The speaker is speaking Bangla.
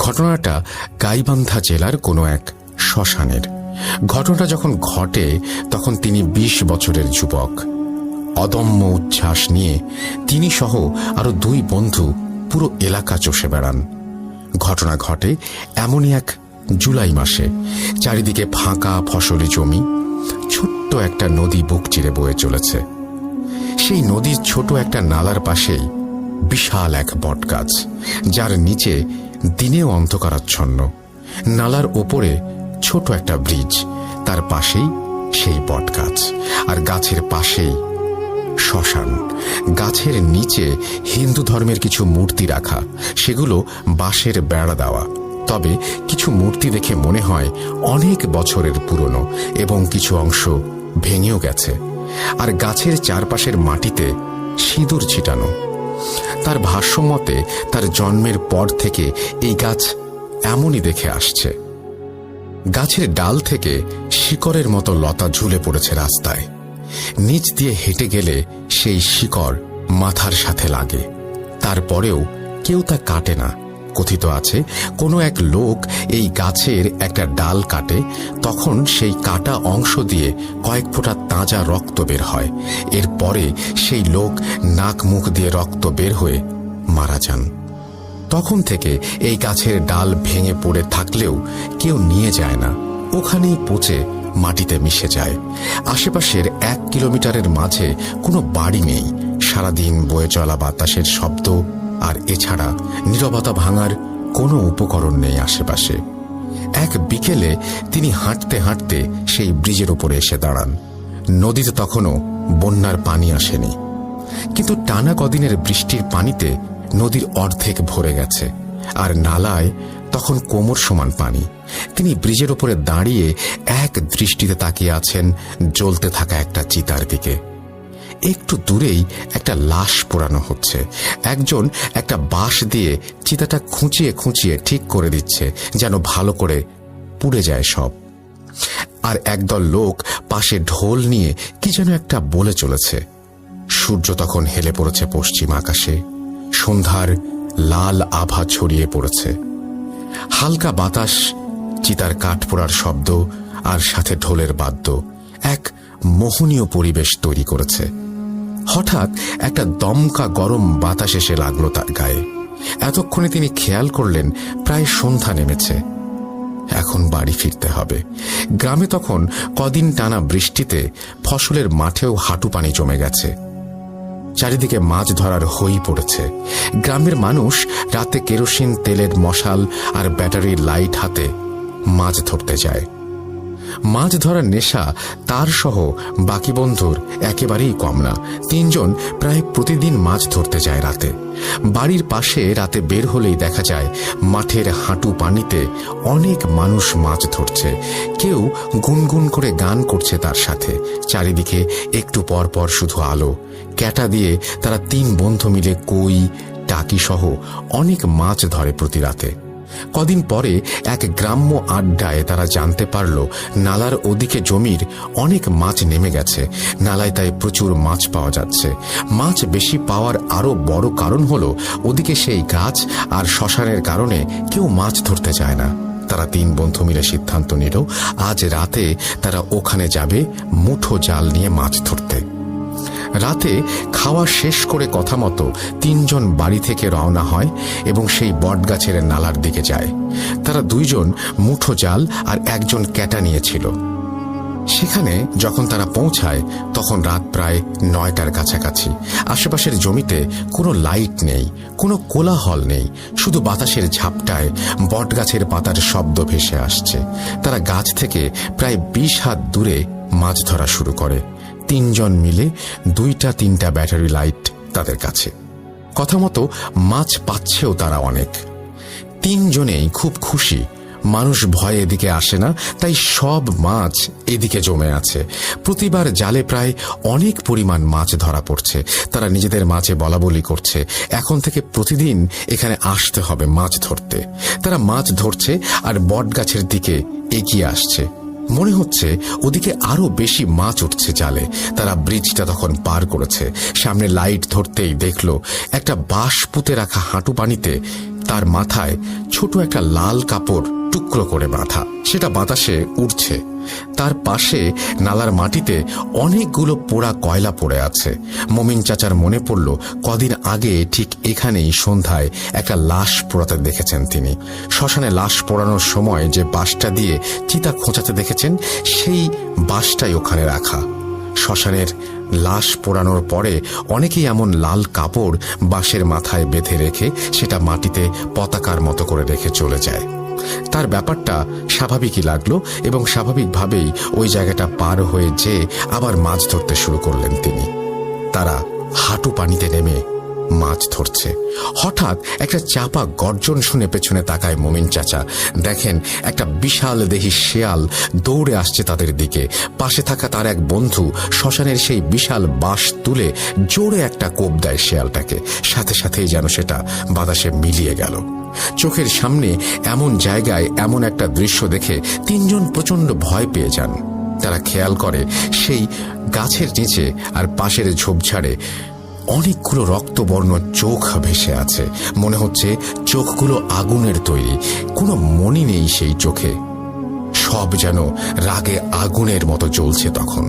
ঘটনাটা গাইবান্ধা জেলার কোনো এক শ্মশানের। ঘটনাটা যখন ঘটে তখন তিনি ২০ বছরের যুবক। অদম্য উচ্ছ্বাস নিয়ে তিনি সহ আরো ২ বন্ধু পুরো এলাকা চষে বেড়ান। ঘটনা ঘটে এমনই এক জুলাই মাসে। চারিদিকে ফাঁকা ফসলি জমি, ছোট্ট একটা নদী বুক চিরে বয়ে চলেছে। সেই নদীর ছোট একটা নালার পাশেই বিশাল এক বটগাছ, যার নিচে দিনেও অন্ধকারাচ্ছন্ন। নালার ওপরে ছোট একটা ব্রিজ, তার পাশেই সেই বটগাছ, আর গাছের পাশেই শ্মশান। গাছের নিচে হিন্দু ধর্মের কিছু মূর্তি রাখা, সেগুলো বাঁশের বেড়া দেওয়া। তবে কিছু মূর্তি দেখে মনে হয় অনেক বছরের পুরনো এবং কিছু অংশ ভেঙেও গেছে। আর গাছের চারপাশের মাটিতে সিঁদুর ছিটানো। তার ভাষ্যমতে তার জন্মের পর থেকে এই গাছ এমনই দেখে আসছে। গাছের ডাল থেকে শিকড়ের মতো লতা ঝুলে পড়েছে রাস্তায়। নিচ দিয়ে হেঁটে গেলে সেই শিকড় মাথার সাথে লাগে। তারপরেও কেউ তা কাটে না। কথিত আছে কোনো এক লোক এই গাছের একটা ডাল কাটে, তখন সেই কাটা অংশ দিয়ে কয়েক ফোঁটা তাজা রক্ত বের হয়। এরপরে সেই লোক নাক মুখ দিয়ে রক্ত বের হয়ে মারা যান। তখন থেকে এই গাছের ডাল ভেঙে পড়ে থাকলেও কেউ নিয়ে যায় না, ওখানেই পচে মাটিতে মিশে যায়। আশেপাশের ১ কিলোমিটারের মাঝে কোনো বাড়ি নেই। সারাদিন বয়ে চলা বাতাসের শব্দ, আর এছাড়া নীরবতা ভাঙার কোনো উপকরণ নেই আশেপাশে। এক বিকেলে তিনি হাঁটতে হাঁটতে সেই ব্রিজের উপরে এসে দাঁড়ান। নদীতে তখনও বন্যার পানি আসেনি, কিন্তু টানা কদিনের বৃষ্টির পানিতে নদীর অর্ধেক ভরে গেছে, আর নালায় তখন কোমর সমান পানি। তিনি ব্রিজের উপরে দাঁড়িয়ে এক দৃষ্টিতে তাকিয়ে আছেন জ্বলতে থাকা একটা চিতার দিকে। একটু দূরেই একটা লাশ পোড়ানো হচ্ছে। একজন একটা বাঁশ দিয়ে চিতাটা খুঁচিয়ে খুঁচিয়ে ঠিক করে দিচ্ছে, যেন ভালো করে পুড়ে যায় সব। আর একদল লোক পাশে ঢোল নিয়ে কি যেন একটা বলে চলেছে। সূর্য তখন হেলে পড়েছে পশ্চিম আকাশে। সন্ধ্যার লাল আভা ছড়িয়ে পড়েছে। হালকা বাতাস, চিতার কাঠ পোড়ার শব্দ, আর সাথে ঢোলের বাদ্য এক মোহনীয় পরিবেশ তৈরি করেছে। হঠাৎ একটা দমকা গরম বাতাস এসে লাগলো তার গায়ে। এতক্ষণে তিনি খেয়াল করলেন প্রায় সন্ধ্যা নেমেছে, এখন বাড়ি ফিরতে হবে। গ্রামে তখন কদিন টানা বৃষ্টিতে ফসলের মাঠেও হাঁটু পানি জমে গেছে। চারিদিকে মাছ ধরার হই পড়েছে। গ্রামের মানুষ রাতে কেরোসিন তেলের মশাল আর ব্যাটারির লাইট হাতে মাছ ধরতে যায়। মাছ ধরার নেশা তার সহ বাকি বন্ধুর একেবারেই কম না। ৩ জন প্রায় প্রতিদিন মাছ ধরতে যায় রাতে। বাড়ির পাশে রাতে বের হলেই দেখা যায় মাঠের হাঁটু পানিতে অনেক মানুষ মাছ ধরছে। কেউ গুনগুন করে গান করছে তার সাথে। চারিদিকে একটু পর পর শুধু আলো। ক্যাটা দিয়ে তারা ৩ বন্ধু মিলে কই, টাকি সহ অনেক মাছ ধরে প্রতি রাতে। কদিন পরে এক গ্রাম্য আড্ডায় তারা জানতে পারল নালার ওদিকে জমির অনেক মাছ নেমে গেছে। নালায় তাই প্রচুর মাছ পাওয়া যাচ্ছে। মাছ বেশি পাওয়ার আরো বড় কারণ হলো ওদিকে সেই গাছ আর শ্মশানের কারণে কেউ মাছ ধরতে যায় না। তারা 3 বন্ধু মিলে সিদ্ধান্ত নিল আজ রাতে তারা ওখানে যাবে মুঠো জাল নিয়ে মাছ ধরতে। রাতে খাওয়া শেষ করে কথা মতো 3 জন বাড়ি থেকে রওনা হয় এবং সেই বটগাছের নালার দিকে যায়। তারা 2 জন মুঠো জাল আর 1 জন ক্যাটা নিয়েছিল। সেখানে যখন তারা পৌঁছায় তখন রাত প্রায় 9টার কাছাকাছি। আশেপাশের জমিতে কোনো লাইট নেই, কোনো কোলাহল নেই, শুধু বাতাসের ঝাপটায় বটগাছের পাতার শব্দ ভেসে আসছে। তারা গাছ থেকে প্রায় 20 হাত দূরে মাছ ধরা শুরু করে। 3 জন মিলে 2-3টা ব্যাটারি লাইট তাদের কাছে। কথা মতো মাছ পাচ্ছেও তারা অনেক। 3 জনেই খুব খুশি। মানুষ ভয়ে এদিকে আসে না, তাই সব মাছ এদিকে জমে আছে। প্রতিবার জালে প্রায় অনেক পরিমাণ মাছ ধরা পড়ছে। তারা নিজেদের মাঝে বলাবলি করছে এখন থেকে প্রতিদিন এখানে আসতে হবে মাছ ধরতে। তারা মাছ ধরছে আর বটগাছের দিকে এগিয়ে আসছে। মনে হচ্ছে ওদিকে আরো বেশি মাছ উঠছে জালে। তারা ব্রিজটা তখন পার করেছে। সামনে লাইট ধরতেই দেখলো একটা বাঁশ পুঁতে রাখা হাঁটু পানিতে তার মাথায় ছোট একটা লাল কাপড় টুকরো করে বাঁধা, সেটা বাতাসে উড়ছে। তার পাশে নালার মাটিতে অনেকগুলো পোড়া কয়লা পড়ে আছে। মমিন চাচার মনে পড়ল কদিন আগে ঠিক এখানেই সন্ধ্যায় একটা লাশ পোড়াতে দেখেছেন তিনি। শ্মশানে লাশ পোড়ানোর সময় যে বাঁশটা দিয়ে চিতা খোঁচাতে দেখেছেন, সেই বাঁশটাই ওখানে রাখা। শ্মশানের লাশ পোড়ানোর পরে অনেকেই এমন লাল কাপড় বাঁশের মাথায় বেঁধে রেখে সেটা মাটিতে পতাকার মতো করে রেখে চলে যায়। তার ব্যাপারটা স্বাভাবিকই লাগলো এবং স্বাভাবিকভাবেই ওই জায়গাটা পার হয়ে যেয়ে আবার মাছ ধরতে শুরু করলেন তিনি। তারা হাঁটু পানিতে নেমে মাছ ধরছে। হঠাৎ একটা চাপা গর্জন শুনে পেছনে তাকায় মমিন চাচা। দেখেন একটা বিশাল দেহী শেয়াল দৌড়ে আসছে তাদের দিকে। পাশে থাকা তার এক বন্ধু শ্মশানের সেই বিশাল বাঁশ তুলে জোরে একটা কোপ দেয় শেয়ালটাকে। সাথে সাথেই যেন সেটা বাতাসে মিলিয়ে গেল। চোখের সামনে এমন জায়গায় এমন একটা দৃশ্য দেখে তিনজন প্রচন্ড ভয় পেয়ে যান। তারা খেয়াল করে সেই গাছের নিচে আর পাশের ঝোপঝাড়ে অনেকগুলো রক্তবর্ণ চোখ ভেসে আছে। মনে হচ্ছে চোখগুলো আগুনের তৈরি, কোনো মনি নেই সেই চোখে। সব যেন রাগে আগুনের মতো জ্বলছে তখন।